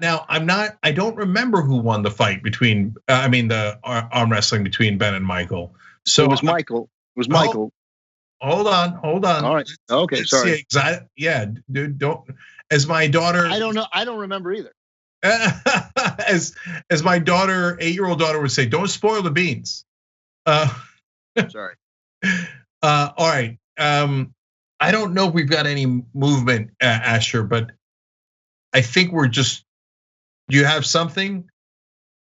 Now I don't remember who won the fight between, the arm wrestling between Ben and Michael. So it was Michael. It was Michael. Hold on. All right. Okay. Sorry. Yeah, dude. Don't. As my daughter. I don't know. I don't remember either. As my 8-year-old daughter would say, don't spoil the beans. Sorry. All right. I don't know if we've got any movement, Asher, but I think we're just. Do you have something?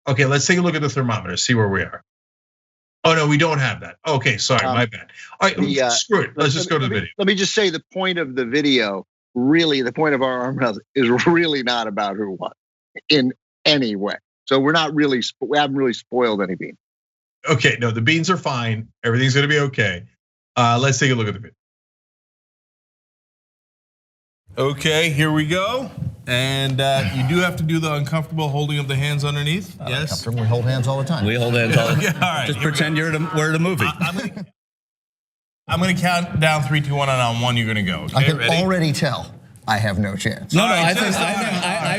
Okay, let's take a look at the thermometer, see where we are. Oh no, we don't have that. Okay, sorry, my bad. All right, screw it. Let's just go to the video. Let me just say the point of the video, really, the point of our arm wrestle is really not about who won in any way. So we haven't really spoiled any beans. Okay, no, the beans are fine. Everything's gonna be okay. Let's take a look at the video. Okay, here we go. And you do have to do the uncomfortable holding of the hands underneath. Yes, we hold hands all the time. We hold hands all the time. Okay, all right, just pretend we're at a movie. I'm gonna count down 3, 2, 1, and on 1 you're gonna go. Okay, I can ready? already tell I have no chance. No, I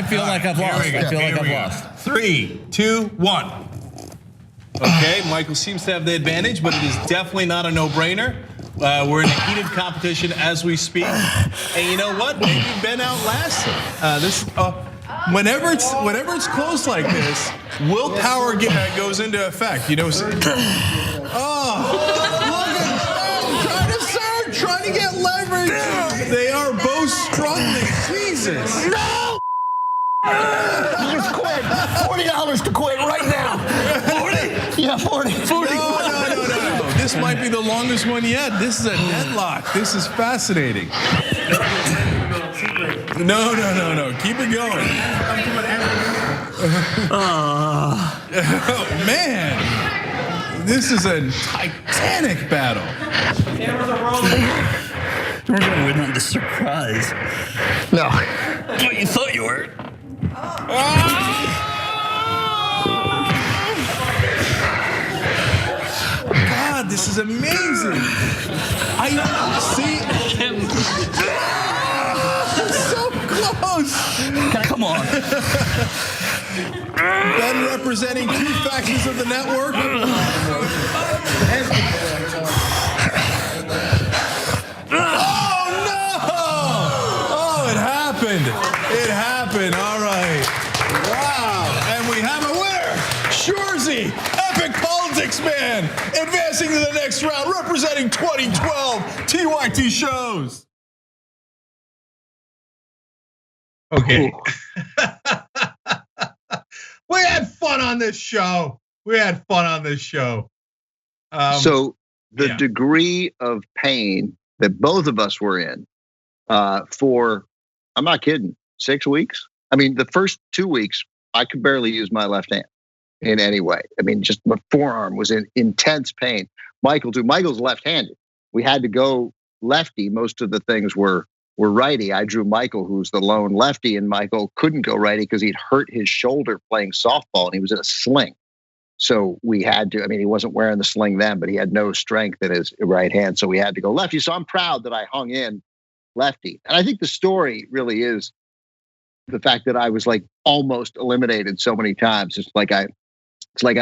feel like I've lost. I feel like I've lost. 3, 2, 1. Okay, Michael seems to have the advantage, but it is definitely not a no-brainer. We're in a heated competition as we speak, and you know what? Maybe Ben outlasted this. Whenever it's close like this, willpower goes into effect. You know. Trying to get leverage. They are both struggling. Jesus. No! Just quit. $40 to quit right now. 40? Yeah, 40. 40. No. This might be the longest one yet. This is a deadlock. This is fascinating. No. Keep it going. Oh, man. This is a titanic battle. We're gonna win on the surprise. No. What you thought you were. God, this is amazing. I see. So close. Come on. Ben representing 2 factions of the network. It happened. All right. Wow. And we have a winner. Shurzy, Epic Politics Man, advancing to the next round, representing 2012 TYT shows. Okay. We had fun on this show. So the degree of pain that both of us were in for, I'm not kidding, 6 weeks. I mean, the first 2 weeks, I could barely use my left hand in any way. I mean, just my forearm was in intense pain. Michael too. Michael's left-handed. We had to go lefty. Most of the things were righty. I drew Michael, who's the lone lefty, and Michael couldn't go righty because he'd hurt his shoulder playing softball, and he was in a sling. So we had to, he wasn't wearing the sling then, but he had no strength in his right hand, so we had to go lefty. So I'm proud that I hung in lefty. And I think the story really is the fact that I was like almost eliminated so many times. It's like I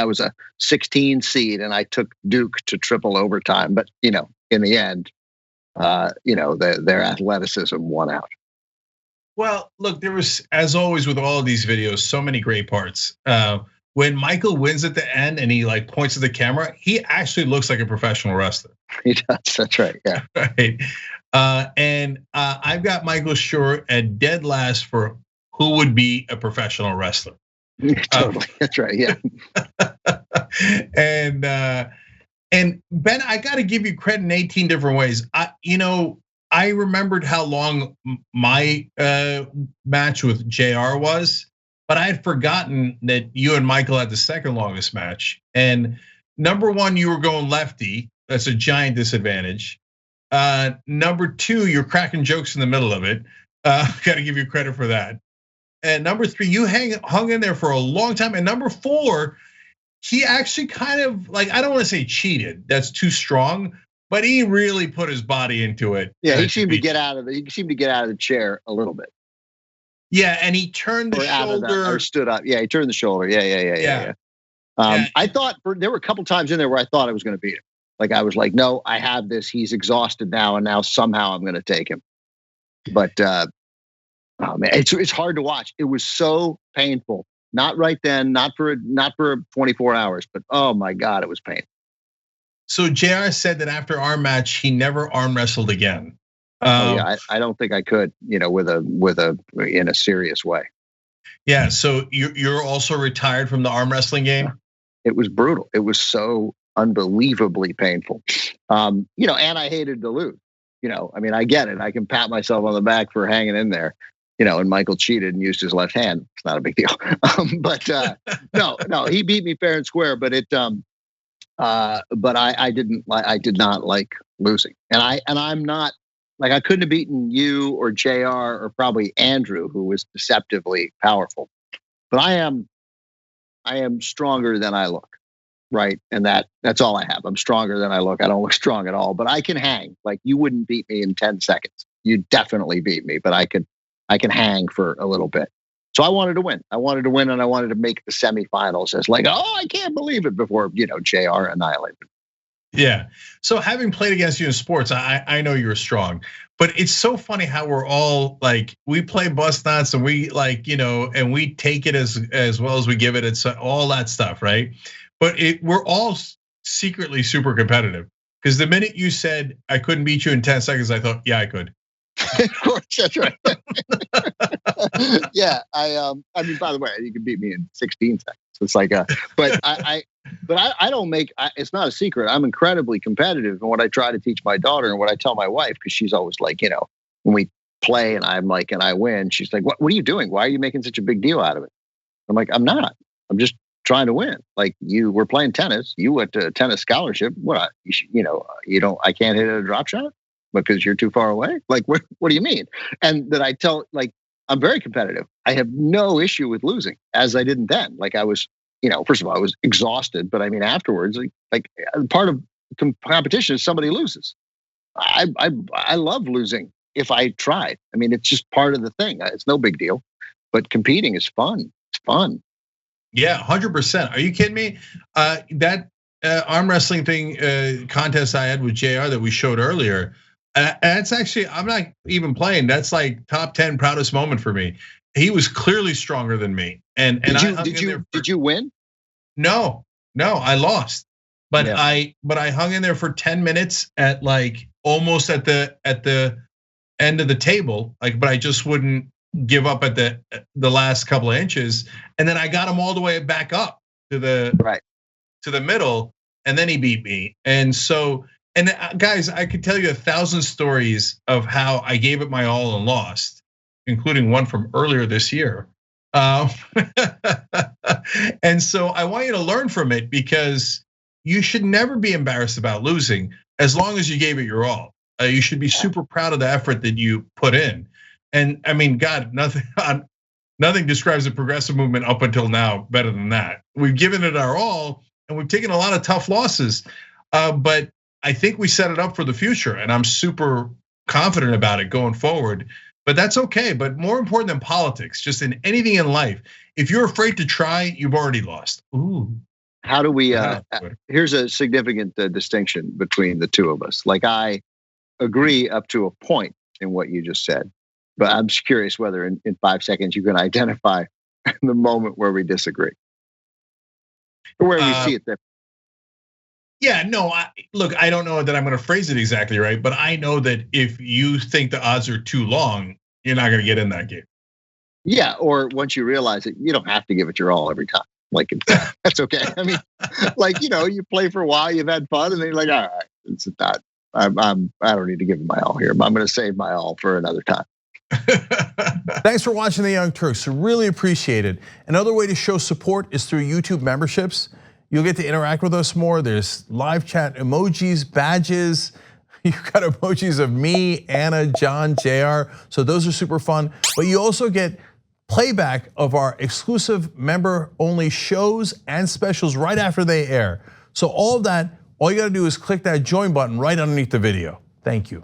was a 16 seed and I took Duke to triple overtime. But in the end, their athleticism won out. Well, look, there was, as always with all of these videos, so many great parts. When Michael wins at the end and he points at the camera, he actually looks like a professional wrestler. He does. That's right. Yeah. Right. And I've got Michael Shure at dead last for who would be a professional wrestler. Totally. That's right. Yeah. And Ben, I got to give you credit in 18 different ways. I remembered how long my match with JR was, but I had forgotten that you and Michael had the second longest match. And number one, you were going lefty. That's a giant disadvantage. Number two, you're cracking jokes in the middle of it. Got to give you credit for that. And number three, you hung in there for a long time. And number four, he actually kind of I don't want to say cheated. That's too strong, but he really put his body into it. Yeah, he seemed to get out of the chair a little bit. Yeah, and he turned the shoulder. Or stood up. Yeah, he turned the shoulder. Yeah. I thought there were a couple times in there where I thought I was going to beat him. Like I was like, no, I have this. He's exhausted now, and now somehow I'm going to take him. But oh man, it's hard to watch. It was so painful. Not right then, not for 24 hours, but oh my God, it was painful. So JR said that after our match, he never arm wrestled again. I don't think I could, in a serious way. Yeah, so you're also retired from the arm wrestling game? It was brutal. It was so unbelievably painful. And I hated to lose. I get it. I can pat myself on the back for hanging in there. And Michael cheated and used his left hand. It's not a big deal. No, he beat me fair and square. But I did not like losing. And I'm not like I couldn't have beaten you or JR or probably Andrew, who was deceptively powerful. But I am stronger than I look, right? And that's all I have. I'm stronger than I look. I don't look strong at all, but I can hang. Like you wouldn't beat me in 10 seconds. You definitely beat me, but I can hang for a little bit. So I wanted to win. And I wanted to make the semifinals as like, oh, I can't believe it before, JR annihilated. Yeah. So having played against you in sports, I know you're strong, but it's so funny how we're all like, we play bust nuts and we and we take it as well as we give it. It's all that stuff, right? But we're all secretly super competitive because the minute you said I couldn't beat you in 10 seconds, I thought, yeah, I could. Of course, that's right. Yeah, I mean, by the way, you can beat me in 16 seconds. It's like, but I don't make. It's not a secret. I'm incredibly competitive, and what I try to teach my daughter, and what I tell my wife, because she's always like, when we play, and I'm like, and I win, she's like, what are you doing? Why are you making such a big deal out of it? I'm like, I'm not. I'm just trying to win. Like we're playing tennis. You went to a tennis scholarship. What? You don't. I can't hit a drop shot because you're too far away? Like, what do you mean? And that I tell, like, I'm very competitive. I have no issue with losing, as I didn't then. Like I was, first of all, I was exhausted, but I mean, afterwards, like part of competition is somebody loses. I love losing if I tried. I mean, it's just part of the thing. It's no big deal, but competing is fun. It's fun. Yeah, 100%. Are you kidding me? That arm wrestling thing contest I had with JR that we showed earlier, that's actually, I'm not even playing. That's like top 10 proudest moment for me. He was clearly stronger than me. And did you win? No, I lost. But yeah. I hung in there for 10 minutes at like almost at the end of the table. Like, but I just wouldn't give up at the last couple of inches. And then I got him all the way back up to the middle, and then he beat me. And so, and guys, I could tell you 1,000 stories of how I gave it my all and lost, including one from earlier this year. And so I want you to learn from it, because you should never be embarrassed about losing as long as you gave it your all. You should be super proud of the effort that you put in. And I mean, God, nothing describes the progressive movement up until now better than that. We've given it our all, and we've taken a lot of tough losses, but I think we set it up for the future, and I'm super confident about it going forward. But that's okay. But more important than politics, just in anything in life, if you're afraid to try, you've already lost. Ooh. How do we? Here's a significant distinction between the two of us. Like, I agree up to a point in what you just said, but I'm just curious whether in 5 seconds you can identify the moment where we disagree, or where we see it there. Yeah, no, look, I don't know that I'm going to phrase it exactly right, but I know that if you think the odds are too long, you're not going to get in that game. Yeah, or once you realize it, you don't have to give it your all every time. Like, that's okay. I mean, like, you play for a while, you've had fun, and then you're like, all right, it's not. I don't need to give it my all here. I'm going to save my all for another time. Thanks for watching the Young Turks. Really appreciate it. Another way to show support is through YouTube memberships. You'll get to interact with us more. There's live chat emojis, badges. You've got emojis of me, Anna, John, JR. So those are super fun. But you also get playback of our exclusive member-only shows and specials right after they air. So all of that, all you gotta do is click that join button right underneath the video. Thank you.